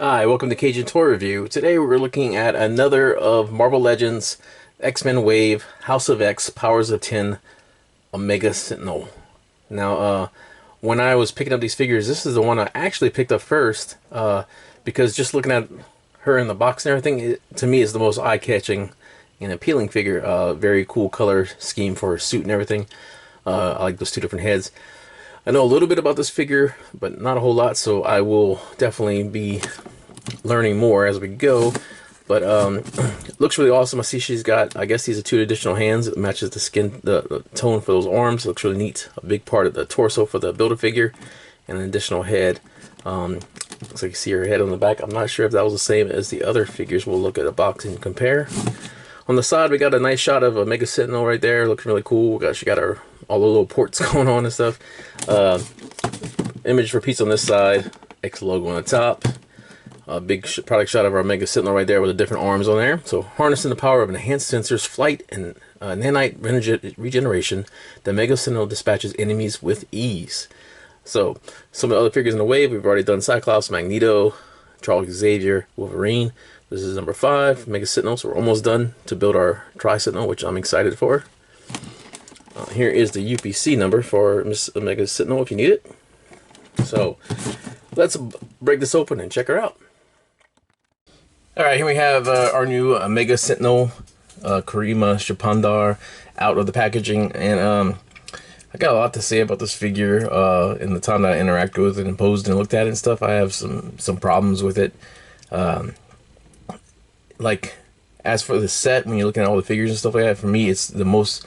Hi, welcome to Cajun Toy Review. Today we're looking at another of Marvel Legends X-Men Wave House of X Powers of 10 Omega Sentinel. Now, when I was picking up these figures, this is the one I actually picked up first because just looking at her in the box and everything, to me is the most eye-catching and appealing figure. Very cool color scheme for her suit and everything. I like those two different heads. I know a little bit about this figure, but not a whole lot, so I will definitely be learning more as we go. But it looks really awesome. I see she's got, I guess these are two additional hands. It matches the skin, the tone for those arms. It looks really neat. A big part of the torso for the Build-A-Figure, and an additional head. Looks like you see her head on the back. I'm not sure if that was the same as the other figures. We'll look at a box and compare. On the side, we got a nice shot of a Mega Sentinel right there. Looks really cool. She got her all the little ports going on and stuff. Image repeats on this side. X logo on the top. A big product shot of our Mega Sentinel right there with the different arms on there. So, harnessing the power of enhanced sensors, flight, and nanite regeneration, the Mega Sentinel dispatches enemies with ease. So, some of the other figures in the wave, we've already done Cyclops, Magneto, Charles Xavier, Wolverine. This is number 5, Mega Sentinel, so we're almost done to build our Tri-Sentinel, which I'm excited for. Here is the UPC number for Miss Mega Sentinel if you need it. So, let's break this open and check her out. Alright, here we have our new Mega Sentinel, Karima Shapandar, out of the packaging. And I got a lot to say about this figure in the time that I interacted with it and posed and looked at it and stuff. I have some problems with it. Like, as for the set, when you're looking at all the figures and stuff like that, for me, it's the most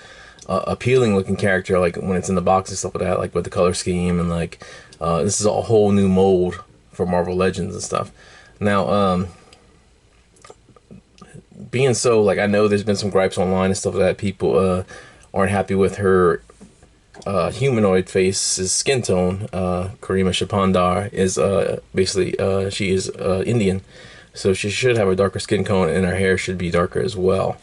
appealing looking character, like when it's in the box and stuff like that, like with the color scheme, and like this is a whole new mold for Marvel Legends and stuff. Now, being so, like, I know there's been some gripes online and stuff like that. People aren't happy with her humanoid face's skin tone. Karima Shapandar is basically she is Indian. So she should have a darker skin tone, and her hair should be darker as well.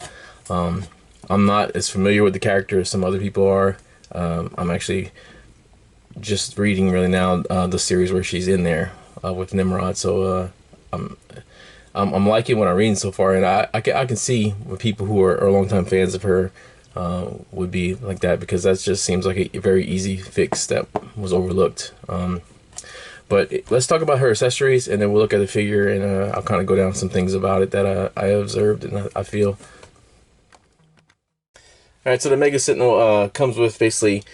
I'm not as familiar with the character as some other people are. I'm actually just reading really now the series where she's in there with Nimrod. So I'm liking what I'm reading so far, and I can see what people who are longtime fans of her would be like that, because that just seems like a very easy fix that was overlooked. But let's talk about her accessories, and then we'll look at the figure, and I'll kind of go down some things about it that I observed and I feel. Alright, so the Mega Sentinel comes with basically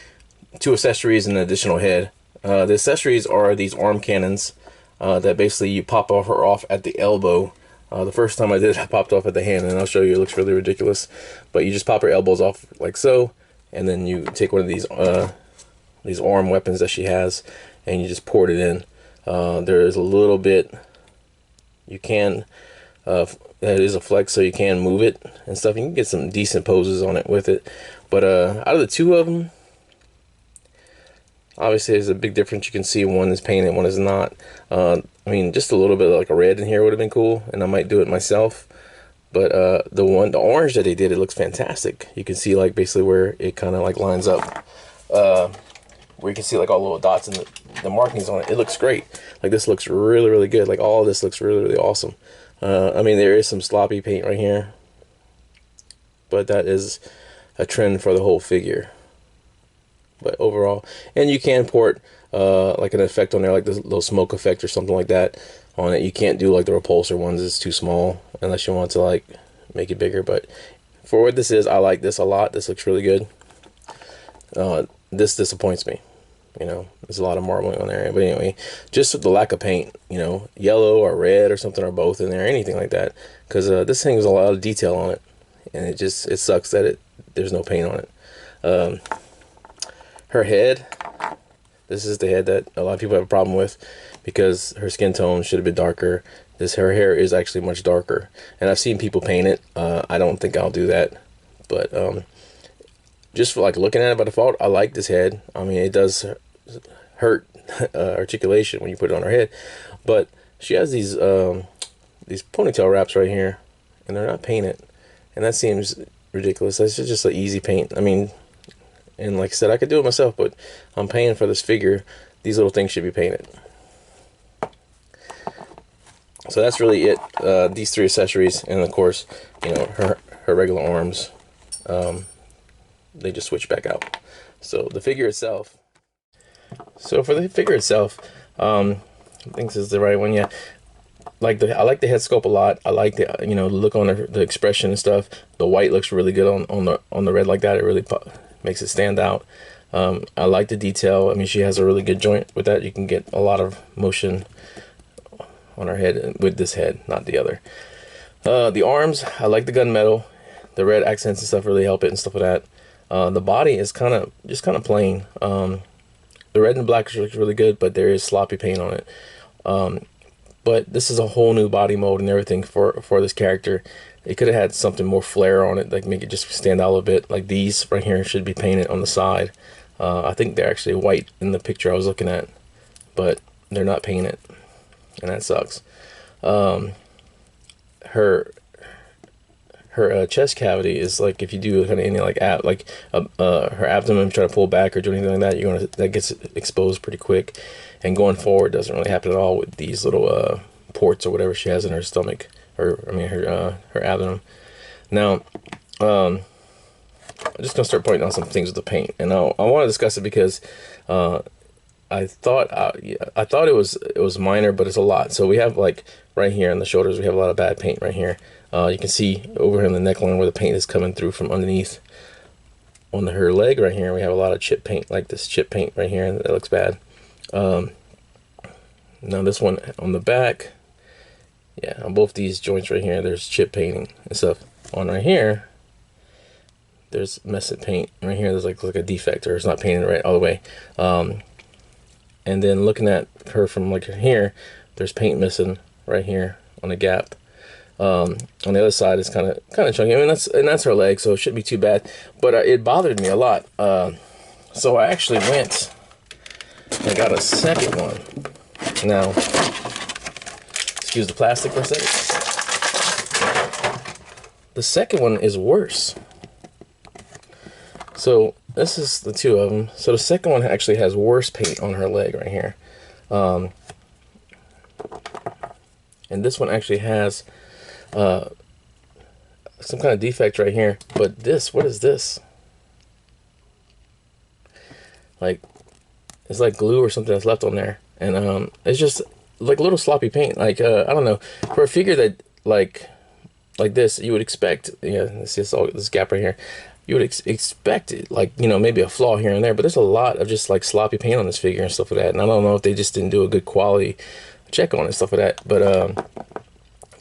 2 accessories and an additional head. The accessories are these arm cannons that basically you pop her off at the elbow. The first time I did it, I popped off at the hand, and I'll show you. It looks really ridiculous. But you just pop her elbows off like so, and then you take one of these arm weapons that she has, and you just pour it in. There is a little bit, you can, that is a flex, so you can move it and stuff. You can get some decent poses on it with it. But out of the 2 of them, obviously there's a big difference. You can see one is painted, one is not. I mean, just a little bit like a red in here would have been cool, and I might do it myself. But the orange that they did, it looks fantastic. You can see like basically where it kind of like lines up. Where you can see like all the little dots and the markings on it. It looks great. Like, this looks really, really good. Like, all of this looks really, really awesome. I mean, there is some sloppy paint right here, but that is a trend for the whole figure. But overall, and you can port like an effect on there, like this little smoke effect or something like that on it. You can't do like the repulsor ones. It's too small unless you want to like make it bigger. But for what this is, I like this a lot. This looks really good. This disappoints me. You know, there's a lot of marbling on there. But anyway, just the lack of paint, you know, yellow or red or something, or both in there, anything like that. Because this thing has a lot of detail on it, and it sucks that there's no paint on it. Her head, this is the head that a lot of people have a problem with, because her skin tone should have been darker. Her hair is actually much darker, and I've seen people paint it. I don't think I'll do that, but just for like looking at it by default, I like this head. I mean, it does hurt articulation when you put it on her head, but she has these ponytail wraps right here, and they're not painted, and that seems ridiculous. That's just an easy paint. I mean, and like I said, I could do it myself, but I'm paying for this figure. These little things should be painted. So that's really it. These 3 accessories, and of course, you know, her regular arms, they just switch back out. So the figure itself. So for the figure itself, I think this is the right one. Yeah, I like the head sculpt a lot. I like the, you know, look on the expression and stuff. The white looks really good on the red like that. It really makes it stand out. I like the detail. I mean, she has a really good joint with that. You can get a lot of motion on her head with this head, not the other. The arms, I like the gunmetal. The red accents and stuff really help it and stuff like that. The body is kind of plain. The red and black looks really good, but there is sloppy paint on it. But this is a whole new body mold and everything for this character. It could have had something more flair on it, like make it just stand out a little bit. Like these right here should be painted on the side. I think they're actually white in the picture I was looking at, but they're not painted, and that sucks. Her chest cavity is like, if you do kind of any like her abdomen, try to pull back or do anything like that, that gets exposed pretty quick. And going forward doesn't really happen at all with these little ports or whatever she has in her stomach, or I mean her abdomen. Now, I'm just gonna start pointing out some things with the paint, and I want to discuss it because I thought it was minor, but it's a lot. So we have, like, right here on the shoulders, we have a lot of bad paint right here. You can see over here in the neckline where the paint is coming through from underneath. On her leg right here, we have a lot of chip paint, like this chip paint right here, and that looks bad. Now this one on the back, yeah, on both these joints right here, there's chip painting and stuff. On right here, there's messed paint. Right here, there's like a defect, or it's not painted right all the way. And then looking at her from like here, there's paint missing right here on the gap. On the other side, it's kind of chunky. I mean, that's her leg, so it shouldn't be too bad. But it bothered me a lot. So I actually went and got a second one. Now, excuse the plastic for a second. The second one is worse. So this is the 2 of them. So the second one actually has worse paint on her leg right here. And this one actually has some kind of defect right here. But this, what is this? Like, it's like glue or something that's left on there. And it's just like a little sloppy paint. Like, I don't know. For a figure that, like this, you would expect, yeah, this is all this gap right here. You would expect it, like, you know, maybe a flaw here and there, but there's a lot of just like sloppy paint on this figure and stuff like that. And I don't know if they just didn't do a good quality check on it and stuff like that. But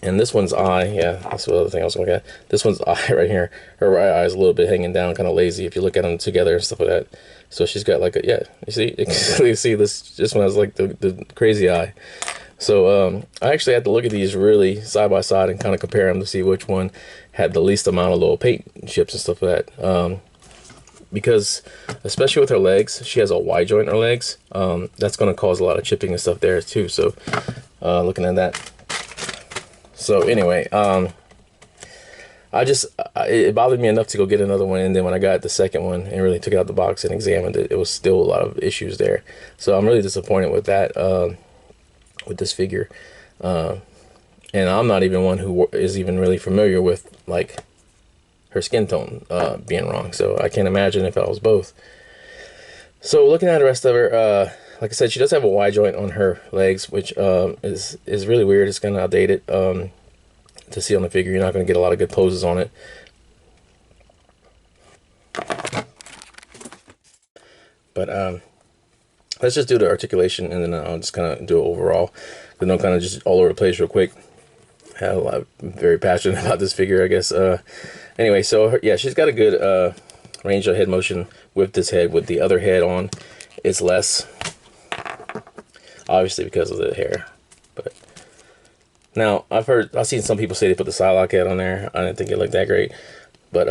and this one's eye, yeah, that's the other thing I was looking at. This one's eye right here, her right eye is a little bit hanging down, kind of lazy if you look at them together and stuff like that. So she's got like a, yeah, you see this one has like the crazy eye. So I actually had to look at these really side by side and kind of compare them to see which one had the least amount of little paint chips and stuff like that. Because especially with her legs, she has a wide joint in her legs. That's going to cause a lot of chipping and stuff there too. So looking at that. So anyway, it bothered me enough to go get another one, and then when I got the second one and really took it out the box and examined it, it was still a lot of issues there. So I'm really disappointed with that, with this figure. And I'm not even one who is even really familiar with like her skin tone being wrong. So I can't imagine if I was both. So looking at the rest of her, like I said, she does have a wide joint on her legs, which is really weird. It's kind of outdated to see on the figure. You're not going to get a lot of good poses on it. But let's just do the articulation, and then I'll just kind of do it overall. Then I'll kind of just all over the place real quick. I'm very passionate about this figure, I guess. Anyway, so yeah, she's got a good range of head motion with this head. With the other head on, it's less, obviously because of the hair. But now I've seen some people say they put the Psylocke head on there. I didn't think it looked that great, but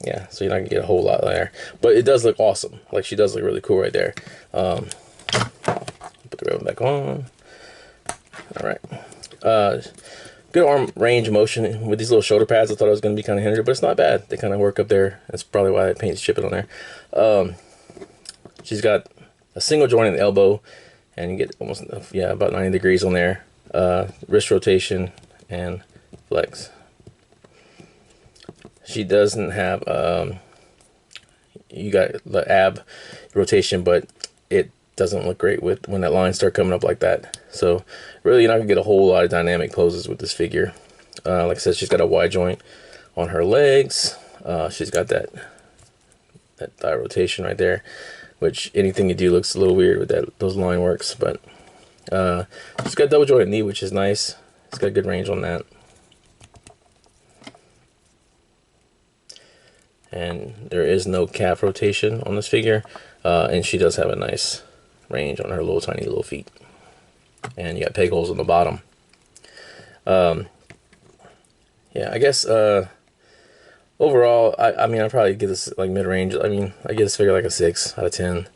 yeah, so you're not gonna get a whole lot there. But it does look awesome. Like, she does look really cool right there. Put the red one back on. All right. Good arm range motion with these little shoulder pads. I thought it was going to be kind of hindered, but it's not bad. They kind of work up there. That's probably why the paint's chipping on there. She's got a single joint in the elbow, and you get almost, yeah, about 90 degrees on there. wrist rotation, and flex. She doesn't have you got the ab rotation, but it doesn't look great with when that line start coming up like that. So really, you're not gonna get a whole lot of dynamic poses with this figure. Like I said, she's got a wide joint on her legs. She's got that thigh rotation right there, which anything you do looks a little weird with those line works. But she's got double jointed knee, which is nice. It's got good range on that. And there is no calf rotation on this figure, and she does have a nice range on her little tiny little feet. And you got peg holes on the bottom. Yeah, I guess overall, I mean, I'd probably give this like mid-range. I mean, I give this figure like a 6 out of 10.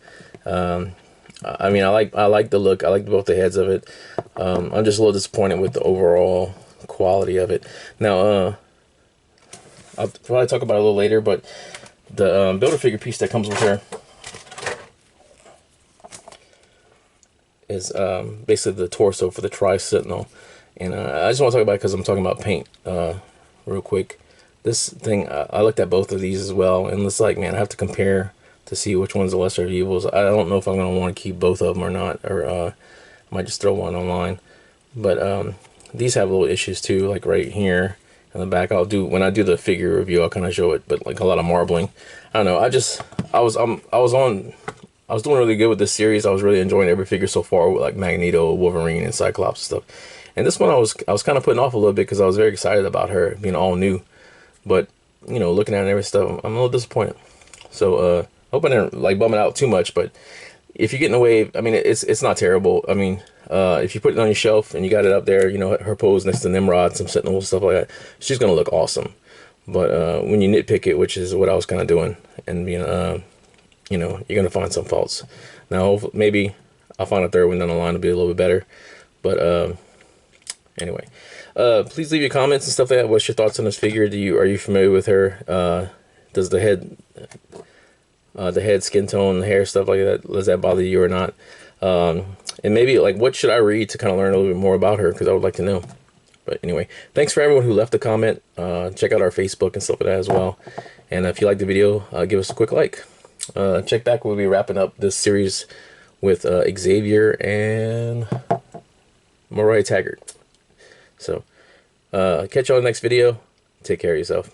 I mean, I like the look. I like both the heads of it. I'm just a little disappointed with the overall quality of it. Now, I'll probably talk about it a little later, but the Build-A-Figure piece that comes with her is basically the torso for the Sentinel. And I just want to talk about it because I'm talking about paint real quick. This thing, I looked at both of these as well, and it's like, man, I have to compare to see which one's the lesser of evils. I don't know if I'm going to want to keep both of them or not, or I might just throw one online. But these have little issues too, like right here in the back. When I do the figure review, I'll kind of show it, but like a lot of marbling. I don't know. I was doing really good with this series. I was really enjoying every figure so far with like Magneto, Wolverine, and Cyclops and stuff. And this one I was kind of putting off a little bit because I was very excited about her being all new. But you know, looking at it and every stuff, I'm a little disappointed. So I hope I didn't like bum it out too much. But if you get in the way, I mean, it's not terrible. I mean, if you put it on your shelf and you got it up there, you know, her pose next to Nimrod, some Sentinel stuff like that, she's gonna look awesome. But when you nitpick it, which is what I was kind of doing, and being you know, you're gonna find some faults. Now maybe I'll find a third one down the line to be a little bit better. But anyway, please leave your comments and stuff like that. What's your thoughts on this figure? Are you familiar with her? Does the head skin tone, the hair, stuff like that, does that bother you or not? And maybe like, what should I read to kind of learn a little bit more about her? Because I would like to know. But anyway, thanks for everyone who left a comment. Check out our Facebook and stuff like that as well. And if you like the video, give us a quick like. Check back. We'll be wrapping up this series with Xavier and Mariah Taggart. So catch you on the next video. Take care of yourself.